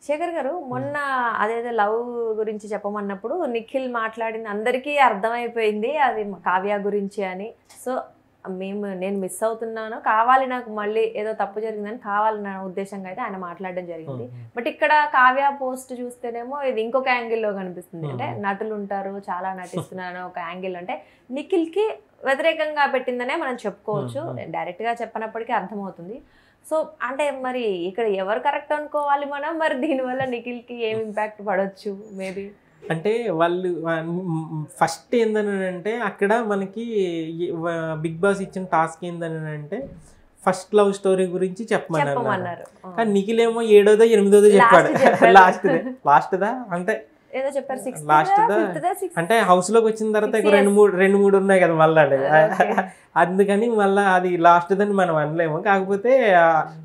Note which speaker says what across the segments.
Speaker 1: శేఖర్ గారు మొన్న అదేదో లవ్ గురించి చెప్పమన్నప్పుడు నిఖిల్ మాట్లాడింది అందరికీ అర్థమైపోయింది అది కావ్య గురించి అని. సో నేను మిస్ అవుతున్నాను, కావాలి నాకు మళ్ళీ ఏదో తప్పు జరిగిందని కావాలి నా ఉద్దేశంగా అయితే ఆయన మాట్లాడడం జరిగింది. బట్ ఇక్కడ కావ్య పోస్ట్ చూస్తేనేమో ఇది ఇంకొక యాంగిల్లో కనిపిస్తుంది. అంటే నటులు ఉంటారు, చాలా నటిస్తున్నారు ఒక యాంగిల్. అంటే నిఖిల్కి వ్యతిరేకంగా పెట్టిందనే మనం చెప్పుకోవచ్చు, డైరెక్ట్గా చెప్పనప్పటికీ అర్థమవుతుంది. సో అంటే మరి ఇక్కడ ఎవరు కరెక్ట్ అనుకోవాలి మనం? మరి దీనివల్ల నిఖిల్కి ఏం ఇంపాక్ట్ పడవచ్చు మేబీ?
Speaker 2: అంటే వాళ్ళు ఫస్ట్ ఏందని అంటే అక్కడ మనకి బిగ్ బాస్ ఇచ్చిన టాస్క్ ఏందని అంటే ఫస్ట్ లవ్ స్టోరీ గురించి చెప్పమన్నారు. కానీ నిఖిల్ ఏమో 7వ 8వ చెప్పాడు. లాస్ట్దా అంటే
Speaker 1: ఏదో చెప్పారు
Speaker 2: లాస్ట్ అంటే హౌస్ లోకి వచ్చిన తర్వాత రెండు మూడు ఉన్నాయి కదా మళ్ళీ. అందుకని మళ్ళీ అది లాస్ట్ దని మనం అనలేము. కాకపోతే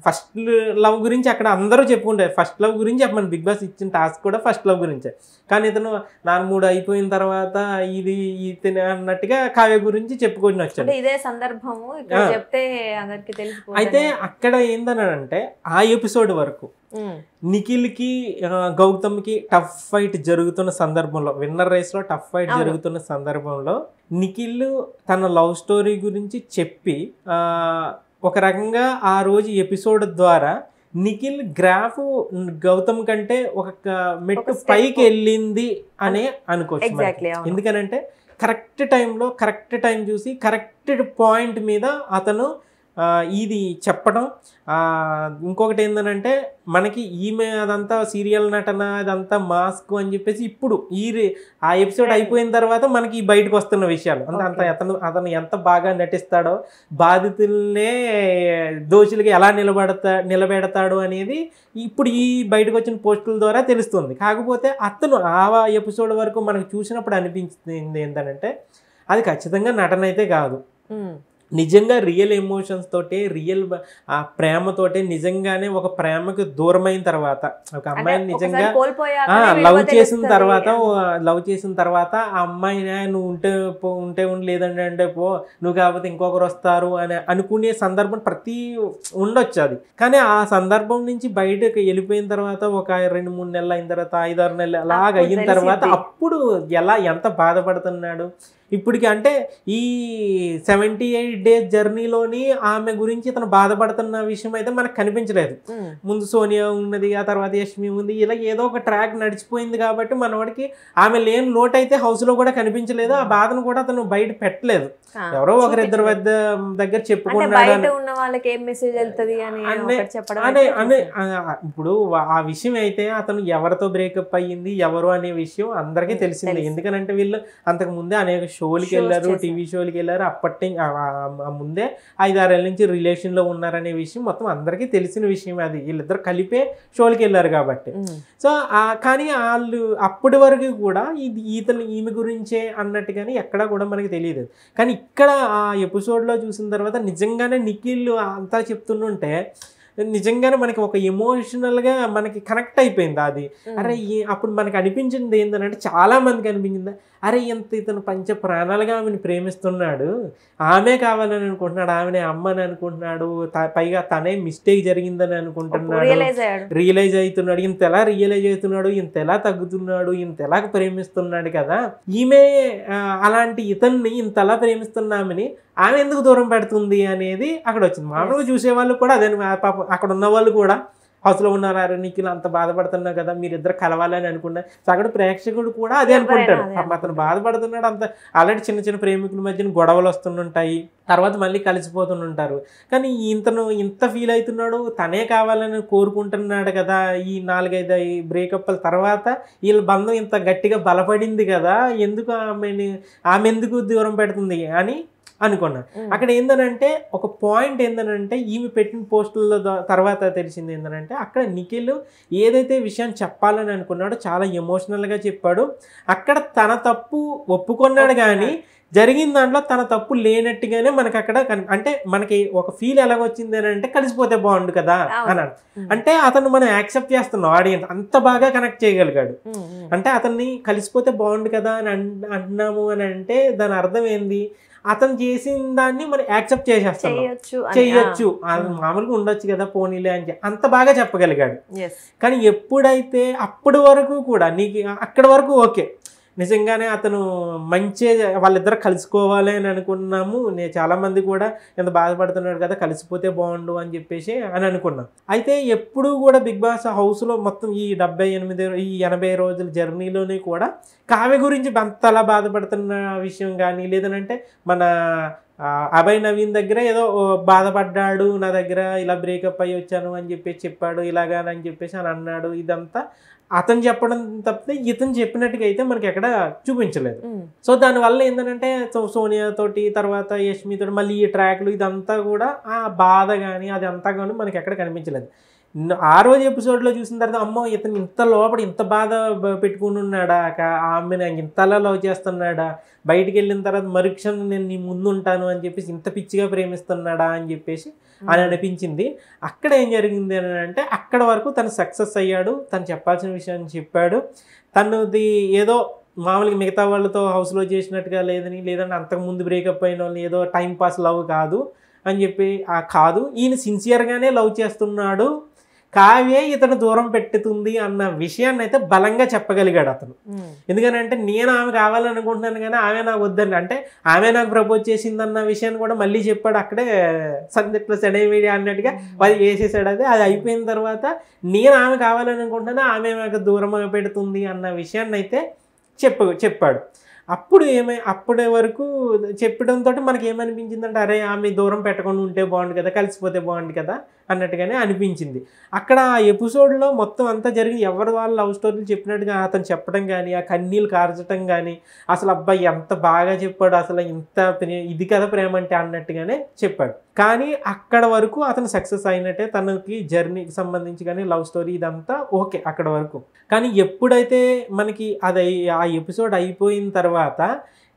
Speaker 2: ఫస్ట్ లవ్ గురించి అక్కడ అందరూ చెప్పుకుంటారు. ఫస్ట్ లవ్ గురించి చెప్పమని బిగ్ బాస్ ఇచ్చిన టాస్క్ కూడా ఫస్ట్ లవ్ గురించే. కానీ ఇతను 4-3 అయిపోయిన తర్వాత ఇది ఇతను అన్నట్టుగా కావ్య గురించి చెప్పుకొని వచ్చాడు.
Speaker 1: ఇదే సందర్భము చెప్తే అందరికి తెలిసిపోతుంది.
Speaker 2: అయితే అక్కడ ఏందనంటే ఆ ఎపిసోడ్ వరకు నిఖిల్కి గౌతమ్కి టఫ్ ఫైట్ జరుగుతున్న సందర్భంలో, విన్నర్ రేస్లో టఫ్ ఫైట్ జరుగుతున్న సందర్భంలో నిఖిల్ తన లవ్ స్టోరీ గురించి చెప్పి ఒక రకంగా ఆ రోజు ఎపిసోడ్ ద్వారా నిఖిల్ గ్రాఫ్ గౌతమ్ కంటే ఒక మెట్టు పైకి వెళ్ళింది అనే అనుకోవచ్చు. ఎందుకనంటే కరెక్ట్ టైంలో కరెక్ట్ టైం చూసి కరెక్ట్ పాయింట్ మీద అతను ఇది చెప్పడం. ఇంకొకటి ఏంటంటే మనకి ఈమె అదంతా సీరియల్ నటన అదంతా మాస్క్ అని చెప్పేసి ఇప్పుడు ఆ ఎపిసోడ్ అయిపోయిన తర్వాత మనకి బయటకు వస్తున్న విషయాలు అతను ఎంత బాగా నటిస్తాడో, బాధితులనే దోషులకి ఎలా నిలబెడతాడు అనేది ఇప్పుడు ఈ బయటకు వచ్చిన పోస్టుల ద్వారా తెలుస్తుంది. కాకపోతే అతను ఆ ఎపిసోడ్ వరకు మనకు చూసినప్పుడు అనిపించింది ఏంటంటే అది ఖచ్చితంగా నటన అయితే కాదు, నిజంగా రియల్ ఎమోషన్స్ తోటి రియల్ ప్రేమతోటి నిజంగానే ఒక ప్రేమకు దూరమైన తర్వాత ఒక అమ్మాయిని నిజంగా లవ్ చేసిన తర్వాత ఆ అమ్మాయిని నువ్వు ఉంటే లేదంటే అంటే పో, నువ్వు కాకపోతే ఇంకొకరు వస్తారు అని అనుకునే సందర్భం ప్రతి ఉండొచ్చు అది. కానీ ఆ సందర్భం నుంచి బయటకు వెళ్ళిపోయిన తర్వాత ఒక 2-3 నెలలు అయిన తర్వాత 5-6 నెలలు అలాగ అయిన తర్వాత అప్పుడు ఎంత బాధపడుతున్నాడు ఇప్పటికి. అంటే ఈ 78 డేస్ జర్నీలోని ఆమె గురించి ఇతను బాధపడుతున్న విషయం అయితే మనకు కనిపించలేదు. ముందు సోనియా ఉన్నది, ఆ తర్వాత యష్మి ఉంది, ఇలా ఏదో ఒక ట్రాక్ నడిచిపోయింది కాబట్టి మనవాడికి ఆమె లేని లోటు అయితే హౌస్ లో కూడా కనిపించలేదు. ఆ బాధను కూడా అతను బయట పెట్టలేదు. ఎవరో ఒకరిద్దరు దగ్గర చెప్పుకున్నాడు. ఇప్పుడు ఆ విషయం అయితే అతను ఎవరితో బ్రేకప్ అయ్యింది ఎవరు అనే విషయం అందరికీ తెలిసింది. ఎందుకనంటే వీళ్ళు అంతకు ముందే అనేక షోలకి వెళ్ళారు, టీవీ షోలకి వెళ్ళారు. అప్పటి ముందే 5-6 ఏళ్ళ నుంచి రిలేషన్ లో ఉన్నారనే విషయం మొత్తం అందరికీ తెలిసిన విషయం. అది వీళ్ళిద్దరు కలిపే షోలకి వెళ్ళారు కాబట్టి. సో కానీ వాళ్ళు అప్పటి వరకు కూడా ఈమె గురించే అన్నట్టుగానే ఎక్కడా కూడా మనకి తెలియదు. కానీ ఇక్కడ ఆ ఎపిసోడ్ లో చూసిన తర్వాత నిజంగానే నిఖిల్ అంతా చెప్తుంటే నిజంగానే మనకి ఒక ఎమోషనల్ గా మనకి కనెక్ట్ అయిపోయింది అది. అరే అప్పుడు మనకి అనిపించింది ఏంటంటే చాలా మందికి అనిపించింది, అరే ఇతను పంచ ప్రాణాలుగా ఆమెను ప్రేమిస్తున్నాడు, ఆమె కావాలని అనుకుంటున్నాడు, ఆమెనే అమ్మని అనుకుంటున్నాడు, పైగా తనే మిస్టేక్ జరిగిందని అనుకుంటున్నాడు, రియలైజ్ అవుతున్నాడు. ఇంత ఎలా రియలైజ్ అవుతున్నాడు, ఇంత ఎలా తగ్గుతున్నాడు, ఇంత ఎలా ప్రేమిస్తున్నాడు కదా, ఈమె అలాంటి ఇతన్ని ఇంతలా ప్రేమిస్తున్నామని ఆమె ఎందుకు దూరం పెడుతుంది అనేది అక్కడ వచ్చింది. మామూలుగా చూసేవాళ్ళు కూడా అదే, పాపం అక్కడ ఉన్న వాళ్ళు కూడా హౌస్లో ఉన్నారు, నిఖిల్ అంత బాధపడుతున్నావు కదా, మీరిద్దరు కలవాలని అనుకున్నారు. సగటు ప్రేక్షకుడు కూడా అదే అనుకుంటాడు, అతను బాధపడుతున్నాడు. అంత ఆల్రెడీ చిన్న చిన్న ప్రేమికుల మధ్యన గొడవలు వస్తుంటాయి, తర్వాత మళ్ళీ కలిసిపోతుంటారు. కానీ ఇతను ఇంత ఫీల్ అవుతున్నాడు, తనే కావాలని కోరుకుంటున్నాడు కదా. ఈ 4-5 బ్రేకప్ల తర్వాత వీళ్ళ బంధం ఇంత గట్టిగా బలపడింది కదా, ఎందుకు ఆమె ఎందుకు దూరం పెడుతుంది అని అనుకున్నాను. అక్కడ ఏందనంటే ఒక పాయింట్ ఏందనంటే ఈమె పెట్టిన పోస్టుల తర్వాత తెలిసింది ఏందనంటే అక్కడ నిఖిల్ ఏదైతే విషయాన్ని చెప్పాలని అనుకున్నాడో చాలా ఎమోషనల్గా చెప్పాడు. అక్కడ తన తప్పు ఒప్పుకున్నాడు, కానీ జరిగిన దాంట్లో తన తప్పు లేనట్టుగానే మనకి అక్కడ అంటే మనకి ఒక ఫీల్ ఎలాగొచ్చింది అని అంటే కలిసిపోతే బాగుండు కదా అన్నాడు. అంటే అతను మనం యాక్సెప్ట్ చేస్తున్నాం, ఆడియన్స్ అంత బాగా కనెక్ట్ చేయగలిగాడు. అంటే అతన్ని కలిసిపోతే బాగుండు కదా అని అంటున్నాము అని అంటే దాని అర్థం ఏంది, అతను చేసిన దాన్ని మరి యాక్సెప్ట్ చేసేస్తాం, చెయ్యొచ్చు, మామూలుగా ఉండొచ్చు కదా పోనీలే అని అంత బాగా చెప్పగలిగాడు. కానీ ఎప్పుడైతే అప్పటి వరకు కూడా నీకు అక్కడి వరకు ఓకే, నిజంగానే అతను మంచి వాళ్ళిద్దరు కలుసుకోవాలి అని అనుకున్నాము. నేను చాలామంది కూడా ఎంత బాధపడుతున్నాడు కదా, కలిసిపోతే బాగుండు అని చెప్పేసి అని అనుకున్నాం. అయితే ఎప్పుడూ కూడా బిగ్ బాస్ హౌస్లో మొత్తం ఈ 80 రోజుల జర్నీలోనే కూడా కావ్య గురించి అంతలా బాధపడుతున్న విషయం కానీ, లేదనంటే మన అభయ్ నవీన్ దగ్గర ఏదో బాధపడ్డాడు, నా దగ్గర ఇలా బ్రేకప్ అయ్యి వచ్చాను అని చెప్పేసి చెప్పాడు, ఇలాగానని చెప్పేసి అని అన్నాడు. ఇదంతా అతను చెప్పడం తప్పితే ఇతను చెప్పినట్టుగా అయితే మనకి ఎక్కడ చూపించలేదు. సో దానివల్ల ఏంటంటే సోనియా తోటి తర్వాత యష్మి తోటి మళ్ళీ ఈ ట్రాక్లు ఇదంతా కూడా ఆ బాధ కానీ అది అంతా కానీ మనకి ఎక్కడ కనిపించలేదు. ఆ రోజు ఎపిసోడ్లో చూసిన తర్వాత అమ్మో ఇతను ఇంత లోపల ఇంత బాధ పెట్టుకుని ఉన్నాడా, ఆమెను ఇంతలా లవ్ చేస్తున్నాడా, బయటికి వెళ్ళిన తర్వాత మరుక్షణం నేను నీ ముందు ఉంటాను అని చెప్పేసి ఇంత పిచ్చిగా ప్రేమిస్తున్నాడా అని చెప్పేసి అని అనిపించింది. అక్కడ ఏం జరిగింది అని అంటే అక్కడ వరకు తను సక్సెస్ అయ్యాడు, తను చెప్పాల్సిన విషయాన్ని చెప్పాడు. తనది ఏదో మామూలుగా మిగతా వాళ్ళతో హౌస్లో చేసినట్టుగా లేదంటే అంతకుముందు బ్రేకప్ అయిన వాళ్ళని ఏదో టైం పాస్ లవ్ కాదు అని చెప్పి కాదు, ఈయన సిన్సియర్గానే లవ్ చేస్తున్నాడు, కావ్య ఇతను దూరం పెట్టుతుంది అన్న విషయాన్ని అయితే బలంగా చెప్పగలిగాడు అతను. ఎందుకనంటే నేను ఆమె కావాలనుకుంటున్నాను కానీ ఆమె నాకు వద్దని, అంటే ఆమె నాకు ప్రపోజ్ చేసిందన్న విషయాన్ని కూడా మళ్ళీ చెప్పాడు. అక్కడే సందిట్లో సెడై మీడియా అన్నట్టుగా అది వేసేసాడు. అది అయిపోయిన తర్వాత నేను ఆమె కావాలనుకుంటున్నాను, ఆమె నాకు దూరం పెడుతుంది అన్న విషయాన్ని అయితే చెప్పాడు. అప్పటి వరకు చెప్పడంతో మనకి ఏమనిపించిందంటే అరే ఆమె దూరం పెట్టకుండా ఉంటే బాగుండు కదా, కలిసిపోతే బాగుండు కదా అన్నట్టుగానే అనిపించింది. అక్కడ ఆ ఎపిసోడ్లో మొత్తం అంతా జరిగింది ఎవరి వాళ్ళ లవ్ స్టోరీలు చెప్పినట్టుగా అతను చెప్పడం కానీ, ఆ కన్నీళ్ళు కార్చడం కానీ, అసలు అబ్బాయి ఎంత బాగా చెప్పాడు, అసలు ఇంత ఇది కదా ప్రేమ అంటే అన్నట్టుగానే చెప్పాడు. కానీ అక్కడ వరకు అతను సక్సెస్ అయినట్టే, తనకి జర్నీకి సంబంధించి కానీ లవ్ స్టోరీ ఇదంతా ఓకే అక్కడ వరకు. కానీ ఎప్పుడైతే మనకి ఆ ఎపిసోడ్ అయిపోయిన తర్వాత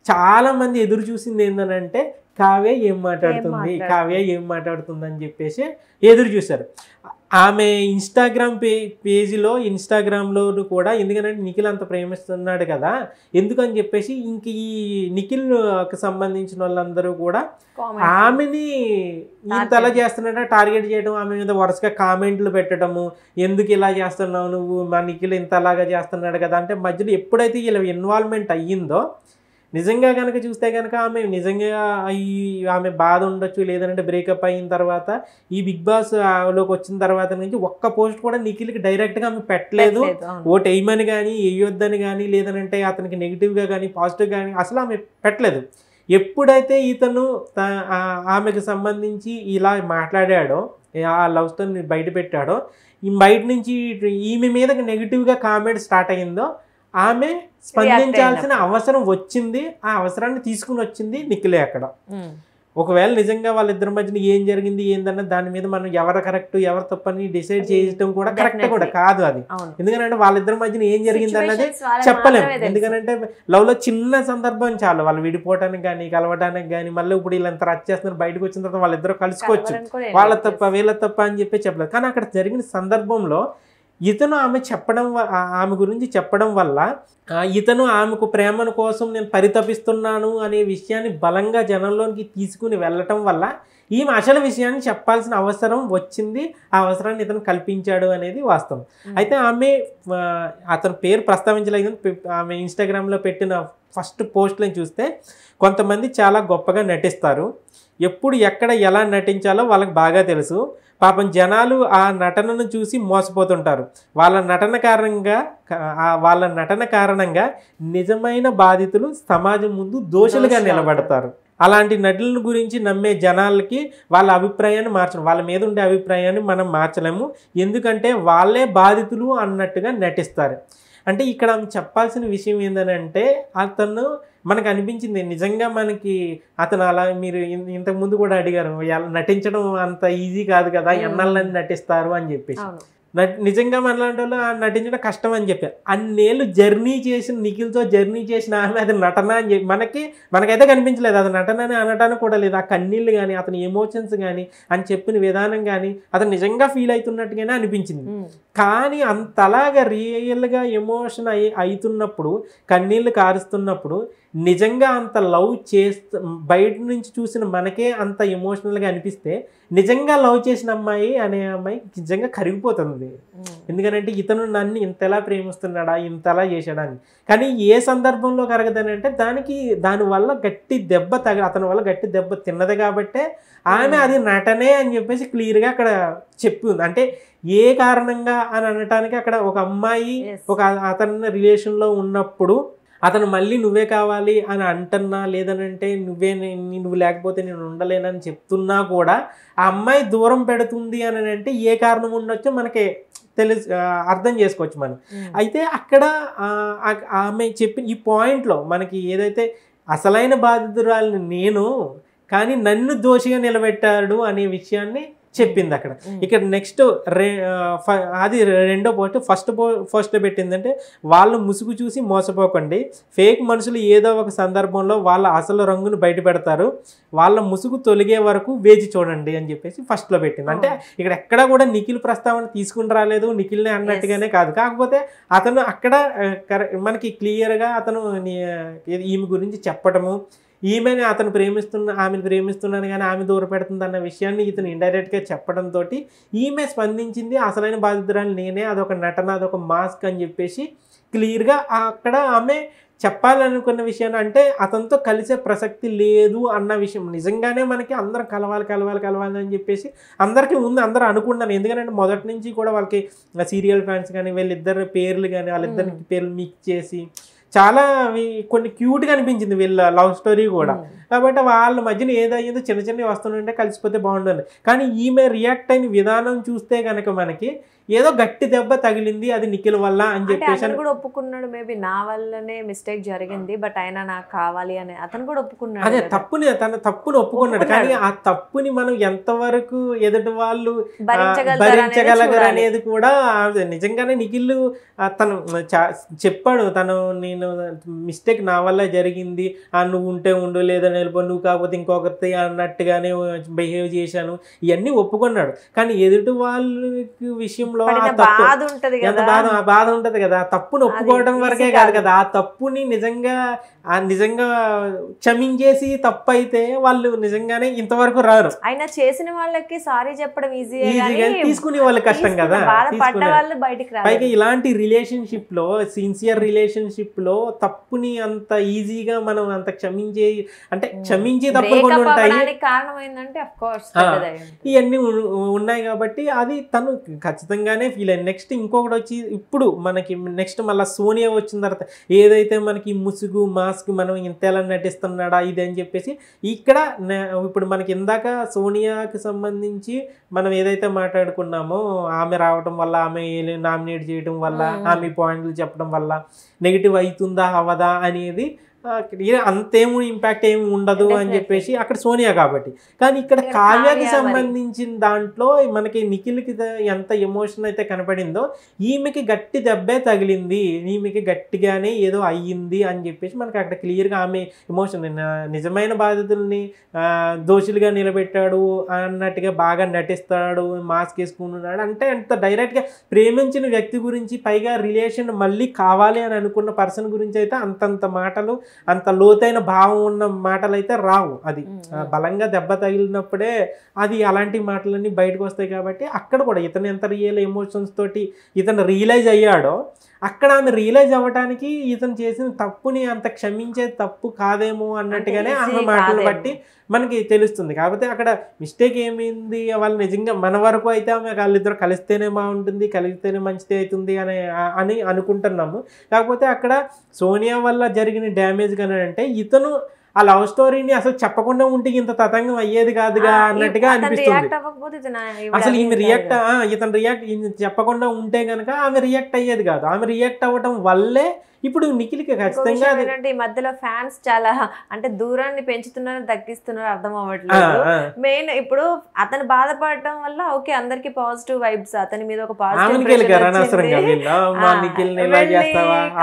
Speaker 2: చాలామంది ఎదురు చూసింది ఏంటంటే కావ్య ఏం మాట్లాడుతుంది అని చెప్పేసి ఎదురు చూశారు. ఆమె ఇన్స్టాగ్రామ్లో కూడా ఎందుకంటే నిఖిల్ అంత ప్రేమిస్తున్నాడు కదా, ఎందుకని చెప్పేసి ఇంక ఈ నిఖిల్కి సంబంధించిన వాళ్ళందరూ కూడా ఆమెని ఇంతలా చేస్తున్నాడా టార్గెట్ చేయడం, ఆమె మీద వరుసగా కామెంట్లు పెట్టడము, ఎందుకు ఇలా చేస్తున్నావు నువ్వు, మా నిఖిల్ ఇంతలాగా చేస్తున్నాడు కదా అంటే మధ్యలో ఎప్పుడైతే ఇలా ఇన్వాల్వ్మెంట్ అయ్యిందో నిజంగా కనుక చూస్తే కనుక ఆమె నిజంగా ఆమె బాధ ఉండొచ్చు, లేదంటే బ్రేకప్ అయిన తర్వాత ఈ బిగ్ బాస్ లోకి వచ్చిన తర్వాత నుంచి ఒక్క పోస్ట్ కూడా నిఖిల్కి డైరెక్ట్గా ఆమె పెట్టలేదు. ఓట్ వేయమని కానీ వేయొద్దని కానీ, లేదనంటే అతనికి నెగిటివ్గా కానీ పాజిటివ్ కానీ అసలు ఆమె పెట్టలేదు. ఎప్పుడైతే ఇతను ఆమెకు సంబంధించి ఇలా మాట్లాడాడో, ఆ లవ్ స్టోరీని బయట పెట్టాడో, బయట నుంచి ఈమె మీద నెగిటివ్గా కామెంట్ స్టార్ట్ అయ్యిందో ఆమె స్పందించాల్సిన అవసరం వచ్చింది. ఆ అవసరాన్ని తీసుకుని వచ్చింది నిఖిలే అక్కడ. ఒకవేళ నిజంగా వాళ్ళిద్దరి మధ్యన ఏం జరిగింది ఏందన్న దాని మీద మనం ఎవరు కరెక్ట్ ఎవరు తప్పని డిసైడ్ చేయడం కూడా కరెక్ట్ కూడా కాదు అది. ఎందుకంటే వాళ్ళిద్దరి మధ్యన ఏం జరిగింది అన్నది చెప్పలేము. ఎందుకంటే లవ్ లో చిన్న సందర్భం చాలు, వాళ్ళు విడిపోవటానికి కానీ కలవటానికి కానీ, మళ్ళీ ఇప్పుడు వీళ్ళంత రచ్ చేస్తున్నారు, బయటకు వచ్చిన తర్వాత వాళ్ళిద్దరు కలుసుకోవచ్చు, వాళ్ళ తప్ప వీళ్ళ తప్ప అని చెప్పి చెప్పలేదు. కానీ అక్కడ జరిగిన సందర్భంలో ఇతను ఆమె గురించి చెప్పడం వల్ల ఇతను ఆమెకు ప్రేమను కోసం నేను పరితపిస్తున్నాను అనే విషయాన్ని బలంగా జనంలోకి తీసుకుని వెళ్ళటం వల్ల ఈమె అసలు విషయాన్ని చెప్పాల్సిన అవసరం వచ్చింది. ఆ అవసరాన్ని ఇతను కల్పించాడు అనేది వాస్తవం. అయితే అతని పేరు ప్రస్తావించలేదు. ఆమె ఇన్స్టాగ్రామ్లో పెట్టిన ఫస్ట్ పోస్ట్లను చూస్తే కొంతమంది చాలా గొప్పగా నటిస్తారు, ఎప్పుడు ఎక్కడ ఎలా నటించాలో వాళ్ళకి బాగా తెలుసు. పాపం జనాలు ఆ నటనను చూసి మోసపోతుంటారు. వాళ్ళ నటన కారణంగా నిజమైన బాధితులు సమాజం ముందు దోషులుగా నిలబడతారు. అలాంటి నటుల గురించి నమ్మే జనాలకి వాళ్ళ అభిప్రాయాన్ని వాళ్ళ మీద ఉండే అభిప్రాయాన్ని మనం మార్చలేము, ఎందుకంటే వాళ్ళే బాధితులు అన్నట్టుగా నటిస్తారు. అంటే ఇక్కడ చెప్పాల్సిన విషయం ఏంటంటే అతను మనకు అనిపించింది నిజంగా మనకి అతను అలా మీరు ఇంతకుముందు కూడా అడిగారు నటించడం అంత ఈజీ కాదు కదా, ఎన్నాళ్ళని నటిస్తారు అని చెప్పేసి. నిజంగా మనలాంటి వాళ్ళు నటించడం కష్టం అని చెప్పారు. అన్నేళ్ళు నిఖిల్తో జర్నీ చేసిన ఆమె అది నటన అని చెప్పి మనకైతే కనిపించలేదు. అది నటన అని అనటానికి కూడా లేదు. ఆ కన్నీళ్ళు కానీ అతని ఎమోషన్స్ కానీ అని చెప్పిన విధానం కానీ అతను నిజంగా ఫీల్ అవుతున్నట్టుగానే అనిపించింది. కానీ అంతలాగా రియల్గా ఎమోషన్ అవుతున్నప్పుడు, కన్నీళ్ళు కారుస్తున్నప్పుడు నిజంగా అంత లవ్ చేస్తా బయట నుంచి చూసిన మనకే అంత ఎమోషనల్గా అనిపిస్తే నిజంగా లవ్ చేసిన అమ్మాయి అనే అమ్మాయి నిజంగా కరిగిపోతుంది. ఎందుకంటే ఇతను నన్ను ఇంతలా ప్రేమిస్తున్నాడా, ఇంతలా చేశాడా అని. కానీ ఏ సందర్భంలో కరగదని అంటే దానివల్ల గట్టి దెబ్బ అతని వల్ల గట్టి దెబ్బ తిన్నది కాబట్టే ఆమె అది నటనే అని చెప్పేసి క్లియర్గా అక్కడ చెప్పింది. అంటే ఏ కారణంగా అని అనటానికి అక్కడ ఒక అమ్మాయి ఒక అతని రిలేషన్లో ఉన్నప్పుడు అతను మళ్ళీ నువ్వే కావాలి అని అంటున్నా, లేదనంటే నువ్వు లేకపోతే నేను ఉండలేనని చెప్తున్నా కూడా ఆ అమ్మాయి దూరం పెడుతుంది అని అంటే ఏ కారణం ఉండొచ్చో మనకి అర్థం చేసుకోవచ్చు మనం. అయితే అక్కడ ఆమె చెప్పిన ఈ పాయింట్లో మనకి ఏదైతే అసలైన బాధితురాలిని నేను, కానీ నన్ను దోషిగా నిలబెట్టాడు అనే విషయాన్ని చెప్పింది అక్కడ. ఇక్కడ నెక్స్ట్ అది రెండో ఫస్ట్ పెట్టిందంటే వాళ్ళు ముసుగు చూసి మోసపోకండి, ఫేక్ మనుషులు ఏదో ఒక సందర్భంలో వాళ్ళ అసలు రంగును బయట పెడతారు, వాళ్ళ ముసుగు తొలగే వరకు వేచి చూడండి అని చెప్పేసి ఫస్ట్లో పెట్టింది. అంటే ఇక్కడ ఎక్కడ కూడా నిఖిల్ ప్రస్తావన తీసుకుని రాలేదు, నిఖిల్నే అన్నట్టుగానే కాదు. కాకపోతే అతను అక్కడ మనకి క్లియర్గా అతను ఈమె గురించి చెప్పటము, ఆమెను ప్రేమిస్తున్నాను కానీ ఆమె దూర పెడుతుంది అన్న విషయాన్ని ఇతను ఇండైరెక్ట్గా చెప్పడంతో ఈమె స్పందించింది అసలైన బాధితురాలు నేనే, అదొక నటన, అదొక మాస్క్ అని చెప్పేసి క్లియర్గా అక్కడ ఆమె చెప్పాలనుకున్న విషయాన్ని, అంటే అతనితో కలిసే ప్రసక్తి లేదు అన్న విషయం నిజంగానే మనకి అందరం కలవాలి అని చెప్పేసి అందరికీ ఉంది, అందరూ అనుకుంటున్నారు. ఎందుకంటే మొదటి నుంచి కూడా వాళ్ళకి సీరియల్ ఫ్యాన్స్ కానీ వీళ్ళిద్దరు పేర్లు కానీ వాళ్ళిద్దరికి పేర్లు మిక్స్ చేసి చాలా కొన్ని క్యూట్గా అనిపించింది వీళ్ళ లవ్ స్టోరీ కూడా. కాబట్టి వాళ్ళ మధ్యన ఏదయ్యిందో చిన్నవి వస్తుంటే కలిసిపోతే బాగుంటుంది. కానీ ఈమె రియాక్ట్ అయిన విధానం చూస్తే కనుక మనకి ఏదో గట్టి దెబ్బ తగిలింది, అది నిఖిల్ వల్ల అని చెప్పేసి
Speaker 1: కూడా ఒప్పుకున్నాడు. మేబీ నా వల్లనే మిస్టేక్ జరిగింది, బట్ అయినా నాకు కావాలి అని అతను కూడా ఒప్పుకున్నాడు.
Speaker 2: అదే తన తప్పుని ఒప్పుకున్నాడు. కానీ ఆ తప్పుని మనం ఎంతవరకు ఎదుటి వాళ్ళు భరించగలగరు అనేది కూడా నిజంగానే నిఖిల్ తను చెప్పాడు. నేను మిస్టేక్ నా వల్ల జరిగింది, నువ్వు ఉంటే ఉండు లేదని వెళ్ళిపో, నువ్వు కాకపోతే ఇంకొకరి అన్నట్టుగానే బిహేవ్ చేశాను, ఇవన్నీ ఒప్పుకున్నాడు. కానీ ఎదుటి వాళ్ళకి విషయం బాధ ఉంటది కదా, ఆ తప్పుని ఒప్పుకోవడం వరకే కాదు కదా, ఆ తప్పుని నిజంగా క్షమించేసి తప్పు అయితే వాళ్ళు నిజంగానే ఇంతవరకు రారు.
Speaker 1: అయినా చేసిన వాళ్ళకి సారీ చెప్పడం ఈజీగా
Speaker 2: తీసుకునే వాళ్ళు కష్టం కదా. పైగా ఇలాంటి రిలేషన్షిప్ లో, సిన్సియర్ రిలేషన్షిప్ లో తప్పుని అంత ఈజీగా మనం అంత క్షమించి తప్పులు కొన్ని ఉంటాయి, ఇవన్నీ ఉన్నాయి. కాబట్టి అది తను ఖచ్చితంగానే ఫీల్ అయ్యింది. నెక్స్ట్ ఇంకొకటి వచ్చి ఇప్పుడు మనకి నెక్స్ట్ మళ్ళీ సోనియా వచ్చిన తర్వాత ఏదైతే మనకి ముసుగు మాస్క్ మనం ఇంతేలా నటిస్తున్నాడా ఇది అని చెప్పేసి ఇక్కడ ఇప్పుడు మనకి ఇందాక సోనియాకి సంబంధించి మనం ఏదైతే మాట్లాడుకున్నామో ఆమె రావడం వల్ల, ఆమె నామినేట్ చేయడం వల్ల, ఆమె పాయింట్లు చెప్పడం వల్ల నెగిటివ్ అవుతుందా అవదా అనేది అంతేమో ఇంపాక్ట్ ఏమి ఉండదు అని చెప్పేసి అక్కడ సోనియా కాబట్టి. కానీ ఇక్కడ కావ్యకి సంబంధించిన దాంట్లో మనకి నిఖిల్కి ఎంత ఎమోషన్ అయితే కనపడిందో ఈమెకి గట్టి దెబ్బే తగిలింది, ఈమెకి గట్టిగానే ఏదో అయ్యింది అని చెప్పేసి మనకి అక్కడ క్లియర్గా ఆమె ఎమోషన్ నిజమైన బాధితుల్ని దోషులుగా నిలబెట్టాడు అన్నట్టుగా బాగా నటిస్తాడు, మాస్క్ వేసుకున్నాడు అంటే అంత డైరెక్ట్గా ప్రేమించిన వ్యక్తి గురించి, పైగా రిలేషన్ మళ్ళీ కావాలి అని అనుకున్న పర్సన్ గురించి అయితే అంతంత మాటలు, అంత లోతైన భావం ఉన్న మాటలు అయితే రావు. అది బలంగా దెబ్బ తగిలినప్పుడే అది అలాంటి మాటలన్నీ బయటకు వస్తాయి. కాబట్టి అక్కడ కూడా ఇతను ఎంత రియల్ ఎమోషన్స్ తోటి ఇతను రియలైజ్ అయ్యాడో అక్కడ ఆమె రియలైజ్ అవ్వడానికి ఇతను చేసిన తప్పుని అంత క్షమించే తప్పు కాదేమో అన్నట్టుగానే ఆమె మాటలు బట్టి మనకి తెలుస్తుంది. కాకపోతే అక్కడ మిస్టేక్ ఏమైంది, వాళ్ళు నిజంగా మన వరకు అయితే ఆమె వాళ్ళిద్దరు కలిస్తేనే బాగుంటుంది, కలిస్తేనే మంచిది అవుతుంది అని అనుకుంటున్నాము. కాకపోతే అక్కడ సోనియా వల్ల జరిగిన డ్యామేజ్ కానీ అంటే ఇతను ఆ లవ్ స్టోరీని అసలు చెప్పకుండా ఉంటే ఇంత తతంగం అయ్యేది కాదుగా అన్నట్టుగా అనిపిస్తుంది. అసలు ఇతను రియాక్ట్ చెప్పకుండా ఉంటే కనుక ఆమె రియాక్ట్ అయ్యేది కాదు. ఆమె రియాక్ట్ అవ్వడం వల్లే ఇప్పుడు నిఖిల్కి ఖచ్చితంగా
Speaker 1: ఈ మధ్యలో ఫ్యాన్స్ చాలా అంటే దూరాన్ని పెంచుతున్నారు, తగ్గిస్తున్నారు, అర్థం అవ్వట్లేదు. మెయిన్ ఇప్పుడు అతను బాధపడటం వల్ల ఓకే అందరికి పాజిటివ్ వైబ్స్, అతని మీద ఒక పాజిటివ్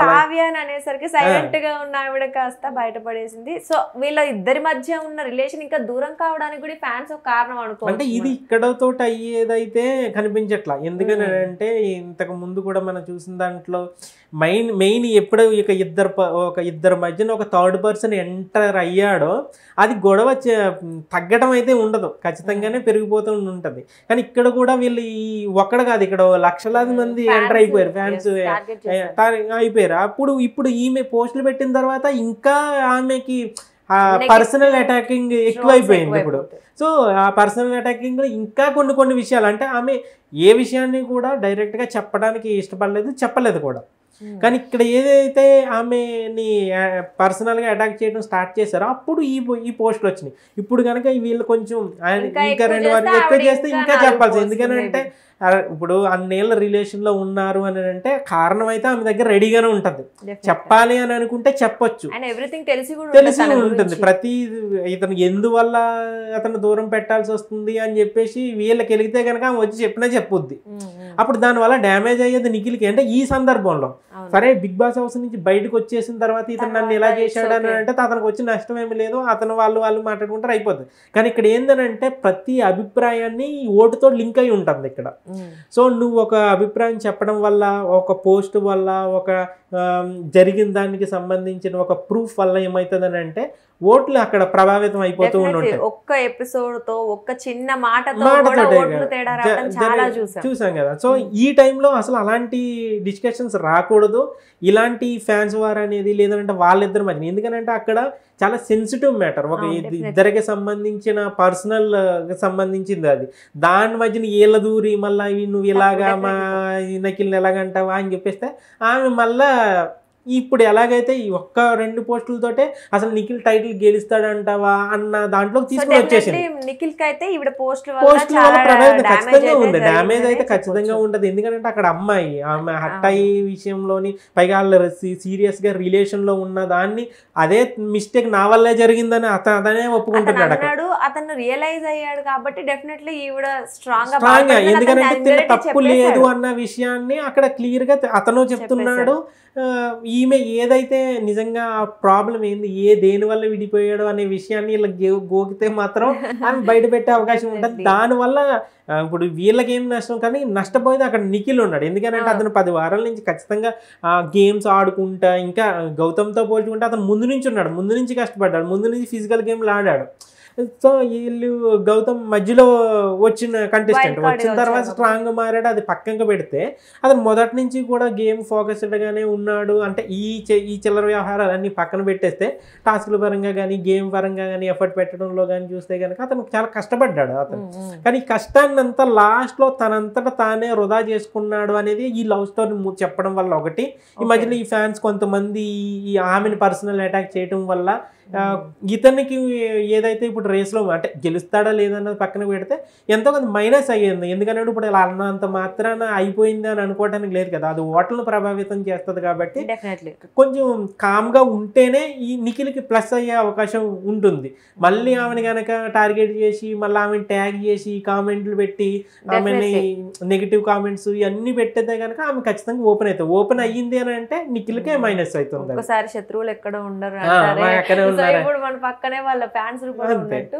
Speaker 1: కావ్య అని అనేసరికి సైలెంట్ గా ఉన్న ఆవిడ కాస్త బయటపడేసింది. సో వీళ్ళ ఇద్దరి మధ్య ఉన్న రిలేషన్ ఇంకా దూరం కావడానికి కూడా ఫ్యాన్స్ ఒక కారణం అనుకో.
Speaker 2: అంటే ఇది ఇక్కడతో అయ్యేదైతే కనిపించట్లా. ఎందుకని అంటే ఇంతకు ముందు కూడా మనం చూసిన దాంట్లో మెయిన్ ఎప్పుడు ఒక ఇద్దరు మధ్యన ఒక థర్డ్ పర్సన్ ఎంటర్ అయ్యాడో అది గొడవ తగ్గడం అయితే ఉండదు, ఖచ్చితంగానే పెరిగిపోతూ ఉంటుంది. కానీ ఇక్కడ కూడా వీళ్ళు ఈ ఒక్కడ కాదు, ఇక్కడ లక్షలాది మంది ఎంటర్ అయిపోయారు, ఫ్యాన్స్ అయిపోయారు. ఇప్పుడు ఈమె పోస్టులు పెట్టిన తర్వాత ఇంకా ఆమెకి పర్సనల్ అటాకింగ్ ఎక్కువైపోయింది ఇప్పుడు. సో ఆ పర్సనల్ అటాకింగ్ లో ఇంకా కొన్ని విషయాలు, అంటే ఆమె ఏ విషయాన్ని కూడా డైరెక్ట్ గా చెప్పడానికి ఇష్టపడలేదు, చెప్పలేదు కూడా. కానీ ఇక్కడ ఏదైతే ఆమెని పర్సనల్గా అటాక్ చేయడం స్టార్ట్ చేశారో అప్పుడు ఈ పోస్టులు వచ్చినాయి. ఇప్పుడు కనుక వీళ్ళు కొంచెం ఇంకా 2 వారాలు ఎక్కువ చేస్తే ఇంకా చెప్పాల్సింది. ఎందుకంటే ఇప్పుడు అన్నేళ్ళ రిలేషన్లో ఉన్నారు అని అంటే కారణం అయితే ఆమె దగ్గర రెడీగానే ఉంటుంది. చెప్పాలి అని అనుకుంటే చెప్పొచ్చు, తెలిసి ఉంటుంది. ప్రతి ఇతను ఎందువల్ల అతను దూరం పెట్టాల్సి వస్తుంది అని చెప్పేసి వీళ్ళకి వెలిగితే కనుక ఆమె వచ్చి చెప్పినా చెప్పుద్ది. అప్పుడు దానివల్ల డ్యామేజ్ అయ్యేది నిఖిల్కి. అంటే ఈ సందర్భంలో సరే బిగ్ బాస్ హౌస్ నుంచి బయటకు వచ్చేసిన తర్వాత ఇతను నన్ను ఇలా చేశాడు అని అంటే అతనికి వచ్చి నష్టం ఏమి లేదు, అతను వాళ్ళు మాట్లాడుకుంటారు, అయిపోతుంది. కానీ ఇక్కడ ఏంటంటే ప్రతి అభిప్రాయాన్ని ఓటుతో లింక్ అయి ఉంటుంది ఇక్కడ. సో నువ్వు ఒక అభిప్రాయం చెప్పడం వల్ల, ఒక పోస్ట్ వల్ల, ఒక జరిగిన దానికి సంబంధించిన ఒక ప్రూఫ్ వల్ల ఏమవుతుందని అంటే ఓట్లు అక్కడ ప్రభావితం అయిపోతూ ఉంటాయి.
Speaker 1: ఒక్క ఎపిసోడ్ తో ఒక్క చిన్న మాటతో
Speaker 2: చూసాం కదా. సో ఈ టైంలో అసలు అలాంటి డిస్కషన్స్ రాకూడదు, ఇలాంటి ఫ్యాన్స్ వార్ అనేది లేదంటే వాళ్ళిద్దరి మధ్య. ఎందుకంటే అక్కడ చాలా సెన్సిటివ్ మ్యాటర్, ఒక ఇద్దరికి సంబంధించిన పర్సనల్ సంబంధించింది అది. దాని మధ్యన ఏళ్ళ దూరి మళ్ళీ నువ్వు ఇలాగా మా నకిల్ని ఎలాగంటావా అని చెప్పేస్తే ఆమె మళ్ళా ఇప్పుడు ఎలాగైతే ఈ 1-2 పోస్టులతోటే అసలు నిఖిల్ టైటిల్ గెలుస్తాడంటావా అన్న దాంట్లో తీసుకుని వచ్చేసింది. పోస్టుల వల్ల ప్రభావితం ఖచ్చితంగా ఉంది, డ్యామేజ్ అయితే ఖచ్చితంగా ఉండదు. ఎందుకంటే అక్కడ అమ్మాయి ఆమె హట్ అయ్యే విషయంలోని పైగా సీరియస్ గా రిలేషన్ లో ఉన్న దాన్ని అదే మిస్టేక్ నా వల్లే జరిగిందని అతనే ఒప్పుకుంటున్నాడు.
Speaker 1: అతను రియలైజ్ అయ్యాడు కాబట్టి డెఫినెట్లీ ఈవిడ స్ట్రాంగ్
Speaker 2: గా, ఎందుకంటే తప్పు లేదు అన్న విషయాన్ని అక్కడ క్లియర్ గా అతను చెప్తున్నాడు. ఈమె ఏదైతే నిజంగా ప్రాబ్లం ఏంది, దేని వల్ల విడిపోయాడు అనే విషయాన్ని ఇలా గోకితే మాత్రం ఆమె బయట పెట్టే అవకాశం ఉంటుంది. దానివల్ల ఇప్పుడు వీళ్ళకేం నష్టం, కానీ నష్టపోయేది అక్కడ నిఖిల్ ఉన్నాడు. ఎందుకంటే అతను 10 వారాల నుంచి ఖచ్చితంగా గేమ్స్ ఆడుకుంటా, ఇంకా గౌతమ్తో పోల్చుకుంటే అతను ముందు నుంచి ఉన్నాడు, ముందు నుంచి కష్టపడ్డాడు, ముందు నుంచి ఫిజికల్ గేమ్లు ఆడాడు. సో వీళ్ళు గౌతమ్ మధ్యలో వచ్చిన కంటెస్టెంట్ వచ్చిన తర్వాత స్ట్రాంగ్ మారాడు, అది పక్కనగా పెడితే అతను మొదటి నుంచి కూడా గేమ్ ఫోకస్డ్గానే ఉన్నాడు. అంటే ఈ చిల్లర వ్యవహారాలు అన్నీ పక్కన పెట్టేస్తే టాస్క్ల పరంగా కానీ గేమ్ పరంగా కానీ ఎఫర్ట్ పెట్టడంలో కానీ చూస్తే కనుక అతను చాలా కష్టపడ్డాడు అతను. కానీ ఈ కష్టాన్ని అంతా లాస్ట్లో తనంతటా తానే వృధా చేసుకున్నాడు అనేది ఈ లవ్ స్టోరీ చెప్పడం వల్ల ఒకటి. ఈ మధ్యలో ఈ ఫ్యాన్స్ కొంతమంది ఈ ఆమెను పర్సనల్ అటాక్ చేయడం వల్ల ఇతనికి ఏదైతే ఇప్పుడు రేస్లో అంటే గెలుస్తాడా లేదన్నది పక్కన పెడితే ఎంతో కొంత మైనస్ అయ్యింది. ఎందుకంటే ఇప్పుడు ఇలా అన్నంత మాత్రాన అయిపోయింది అని అనుకోవడానికి లేదు కదా, అది ఓట్లను ప్రభావితం చేస్తుంది. కాబట్టి కొంచెం కామ్గా ఉంటేనే ఈ నిఖిల్కి ప్లస్ అయ్యే అవకాశం ఉంటుంది. మళ్ళీ ఆమెను కనుక టార్గెట్ చేసి మళ్ళీ ఆమెను ట్యాగ్ చేసి కామెంట్లు పెట్టి ఆమెని నెగిటివ్ కామెంట్స్ ఇవన్నీ పెట్టేదే కనుక ఆమె ఖచ్చితంగా ఓపెన్ అవుతుంది. ఓపెన్ అయ్యింది అని అంటే నిఖిల్కే మైనస్ అవుతుంది.
Speaker 1: ఒకసారి శత్రువులు ఎక్కడ ఉండరు, ఇప్పుడు మన పక్కనే వాళ్ళ ఫ్యాన్స్ రూపంలో ఉన్నట్టు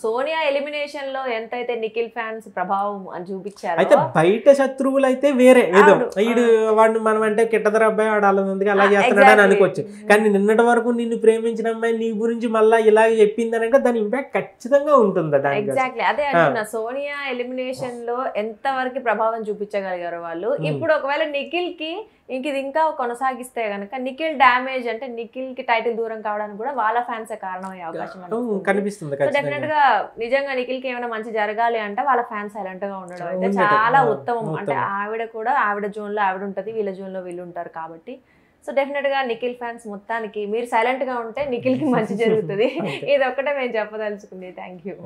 Speaker 1: సోనియా ఎలిమినేషన్ లో ఎంతైతే నిఖిల్ ఫ్యాన్స్ ప్రభావం అని చూపించారు.
Speaker 2: అయితే బయట శత్రువులు అయితే వేరే ఏదో వాడిని మనం అంటే కిట్టదర అబ్బాయి ఆడాలి అలా చేస్తున్నాడు అని అనుకోవచ్చు. కానీ నిన్నటి వరకు నిన్ను ప్రేమించిన అమ్మాయి నీ గురించి మళ్ళీ ఇలాగ చెప్పింది అంటే దాని ఇంపాక్ట్ ఖచ్చితంగా ఉంటుంది.
Speaker 1: ఎగ్జాక్ట్లీ అదే అంటున్నా, సోనియా ఎలిమినేషన్ లో ఎంత వరకు ప్రభావం చూపించగలిగారు వాళ్ళు. ఇప్పుడు ఒకవేళ నిఖిల్ కి ఇది ఇంకా కొనసాగిస్తే గనక నిఖిల్ డ్యామేజ్ అంటే నిఖిల్ కి టైటిల్ దూరం కావడానికి కూడా వాళ్ళ ఫ్యాన్స్ కారణం అయ్యే అవకాశం
Speaker 2: కనిపిస్తుంది.
Speaker 1: డెఫినెట్ గా నిజంగా నిఖిల్ కి ఏమైనా మంచి జరగాలి అంటే వాళ్ళ ఫ్యాన్స్ సైలెంట్ గా ఉండడం అయితే చాలా ఉత్తమం. అంటే ఆవిడ కూడా ఆవిడ జోన్ లో ఆవిడ ఉంటది, వీళ్ళ జోన్ లో వీళ్ళు ఉంటారు కాబట్టి. సో డెఫినెట్ గా నిఖిల్ ఫ్యాన్స్ మొత్తానికి మీరు సైలెంట్ గా ఉంటే నిఖిల్ కి మంచి జరుగుతుంది. ఇది ఒక్కటే మేము చెప్పదలుచుకుంది. Thank you.